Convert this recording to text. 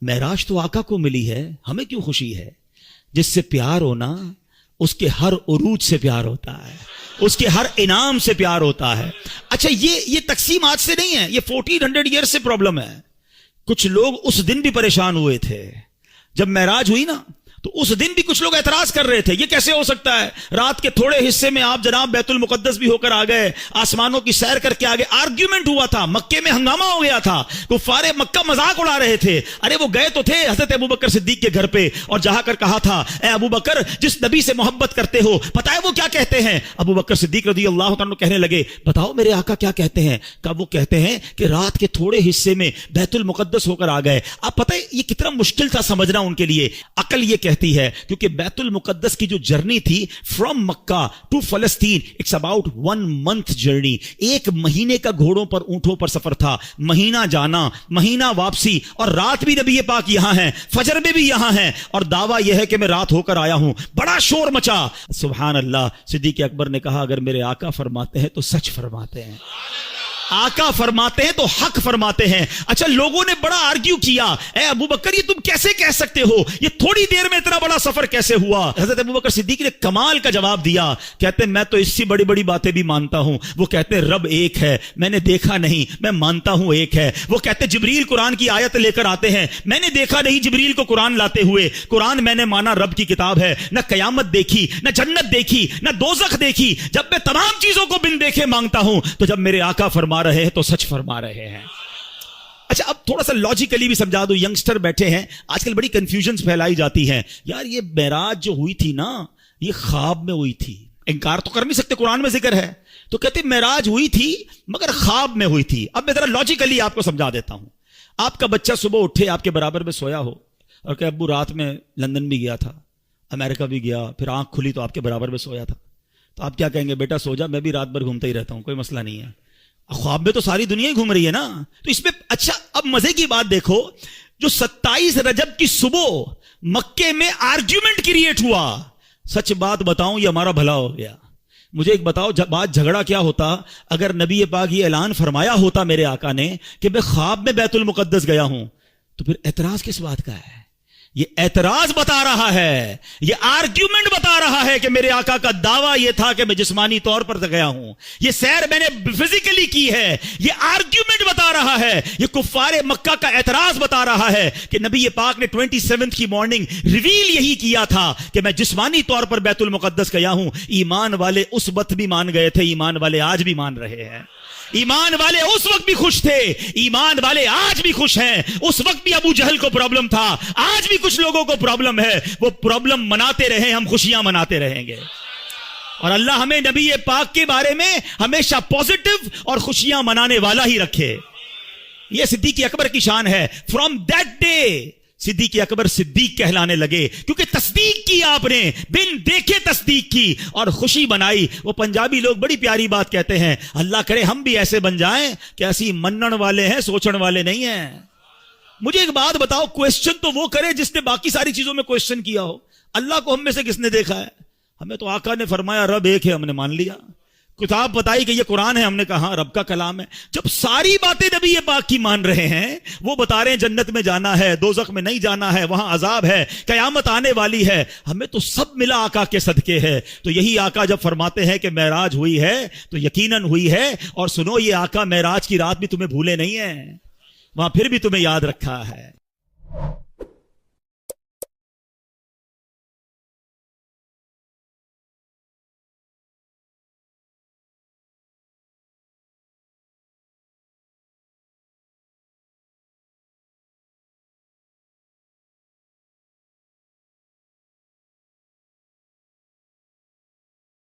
معراج تو آقا کو ملی ہے, ہمیں کیوں خوشی ہے؟ جس سے پیار ہونا اس کے ہر عروج سے پیار ہوتا ہے, اس کے ہر انعام سے پیار ہوتا ہے. اچھا یہ تقسیم آج سے نہیں ہے, یہ 1400 ایئر سے پرابلم ہے. کچھ لوگ اس دن بھی پریشان ہوئے تھے جب معراج ہوئی نا, تو اس دن بھی کچھ لوگ اعتراض کر رہے تھے, یہ کیسے ہو سکتا ہے؟ رات کے تھوڑے حصے میں آپ جناب بیت المقدس بھی ہو کر آ گئے, آسمانوں کی سیر کر کے آ گئے. آرگیومنٹ ہوا تھا, مکے میں ہنگامہ ہو گیا تھا, کفار مکہ مذاق اڑا رہے تھے. ارے وہ گئے تو تھے حضرت ابوبکر صدیق کے گھر پہ, اور جہاں کر کہا تھا اے ابوبکر جس نبی سے محبت کرتے ہو پتہ ہے وہ کیا کہتے ہیں؟ ابوبکر صدیق رضی اللہ عنہ کہنے لگے بتاؤ میرے آقا کیا کہتے ہیں؟ کہا وہ کہتے ہیں کہ رات کے تھوڑے حصے میں بیت المقدس ہو کر آ گئے. آپ پتہ ہے یہ کتنا مشکل تھا سمجھنا ان کے لیے. عقل یہ کہتی ہے کیونکہ بیت المقدس کی جو جرنی تھی فرام مکہ ٹو فلسطین, اٹس اباؤٹ 1 month جرنی. 1 مہینے کا گھوڑوں پر اونٹوں پر سفر تھا, مہینہ جانا مہینہ واپسی, اور رات بھی نبی پاک یہاں ہیں, فجر میں بھی یہاں ہیں, اور دعویٰ یہ ہے کہ میں رات ہو کر آیا ہوں. بڑا شور مچا. سبحان اللہ. صدیق اکبر نے کہا اگر میرے آقا فرماتے ہیں تو سچ فرماتے ہیں, آقا فرماتے ہیں تو حق فرماتے ہیں. اچھا لوگوں نے بڑا آرگیو کیا, اے ابوبکر یہ تم کیسے کہہ سکتے ہو, یہ تھوڑی دیر میں اتنا بڑا سفر کیسے ہوا؟ حضرت ابوبکر صدیق نے کمال کا جواب دیا, کہتے ہیں میں تو اس سے بڑی بڑی باتیں بھی مانتا ہوں. وہ کہتے ہیں رب ایک ہے, میں نے دیکھا نہیں, میں مانتا ہوں ایک ہے. وہ کہتے ہیں جبریل قرآن کی آیت لے کر آتے ہیں, میں نے دیکھا نہیں جبریل کو قرآن لاتے ہوئے, قرآن میں نے مانا رب کی کتاب ہے. نہ قیامت دیکھی, نہ جنت دیکھی, نہ دوزخ دیکھی. جب میں تمام چیزوں کو بن دیکھے مانگتا ہوں, تو جب میرے آقا فرما رہے ہیں تو سچ فرما رہے ہیں. اچھا اب تھوڑا سا لاجیکلی بھی سمجھا دو, ینگسٹر بیٹھے ہیں آج کل بڑی کنفیوژنز پھیلائی جاتی ہیں. یار یہ معراج جو ہوئی تھی نا یہ خواب میں ہوئی تھی, انکار تو کر نہیں سکتے, قرآن میں ذکر ہے. تو کہتے معراج ہوئی تھی مگر خواب میں ہوئی تھی. اب میں ذرا لاجیکلی آپ کو سمجھا دیتا ہوں. آپ کا بچہ صبح اٹھے آپ کے برابر میں سویا ہو اور کہ ابو رات میں لندن بھی گیا تھا, امریکہ بھی گیا, پھر آنکھ کھلی تو آپ کے برابر میں سویا تھا, تو آپ کیا کہیں گے؟ بیٹا سو جا, میں بھی رات بھر گھومتا ہی رہتا ہوں, کوئی مسئلہ نہیں ہے. خواب میں تو ساری دنیا ہی گھوم رہی ہے نا, تو اس میں اچھا اب مزے کی بات دیکھو, جو 27 رجب کی صبح مکے میں آرگیومنٹ کریٹ ہوا, سچ بات بتاؤں یہ ہمارا بھلا ہو گیا. مجھے ایک بتاؤ بات جھگڑا کیا ہوتا اگر نبی پاک یہ اعلان فرمایا ہوتا میرے آقا نے کہ میں خواب میں بیت المقدس گیا ہوں, تو پھر اعتراض کس بات کا ہے؟ یہ اعتراض بتا رہا ہے, یہ آرگیومنٹ بتا رہا ہے کہ میرے آقا کا دعویٰ یہ تھا کہ میں جسمانی طور پر گیا ہوں, یہ سیر میں نے فزیکلی کی ہے. یہ آرگیومنٹ بتا رہا ہے, یہ کفار مکہ کا اعتراض بتا رہا ہے کہ نبی پاک نے 27 کی مارننگ ریویل یہی کیا تھا کہ میں جسمانی طور پر بیت المقدس گیا ہوں. ایمان والے اس وقت بھی مان گئے تھے, ایمان والے آج بھی مان رہے ہیں. ایمان والے اس وقت بھی خوش تھے, ایمان والے آج بھی خوش ہیں. اس وقت بھی ابو جہل کو پرابلم تھا, آج بھی کچھ لوگوں کو پرابلم ہے. وہ پرابلم مناتے رہیں, ہم خوشیاں مناتے رہیں گے. اور اللہ ہمیں نبی پاک کے بارے میں ہمیشہ پازیٹو اور خوشیاں منانے والا ہی رکھے. یہ صدیق اکبر کی شان ہے. فرام دیٹ ڈے صدیق اکبر صدیق کہلانے لگے, کیونکہ تصدیق کی, آپ نے بن دیکھے تصدیق کی اور خوشی بنائی. وہ پنجابی لوگ بڑی پیاری بات کہتے ہیں, اللہ کرے ہم بھی ایسے بن جائیں کہ ایسی منن والے ہیں, سوچن والے نہیں ہیں. مجھے ایک بات بتاؤ, کوشچن تو وہ کرے جس نے باقی ساری چیزوں میں کوشچن کیا ہو. اللہ کو ہم میں سے کس نے دیکھا ہے؟ ہمیں تو آقا نے فرمایا رب ایک ہے, ہم نے مان لیا. کتاب بتائی کہ یہ قرآن ہے, ہم نے کہا رب کا کلام ہے. جب ساری باتیں نبی پاک کی مان رہے ہیں, وہ بتا رہے ہیں جنت میں جانا ہے, دوزخ میں نہیں جانا ہے, وہاں عذاب ہے, قیامت آنے والی ہے, ہمیں تو سب ملا آقا کے صدقے ہے. تو یہی آقا جب فرماتے ہیں کہ معراج ہوئی ہے تو یقیناً ہوئی ہے. اور سنو یہ آقا معراج کی رات بھی تمہیں بھولے نہیں ہیں, وہاں پھر بھی تمہیں یاد رکھا ہے.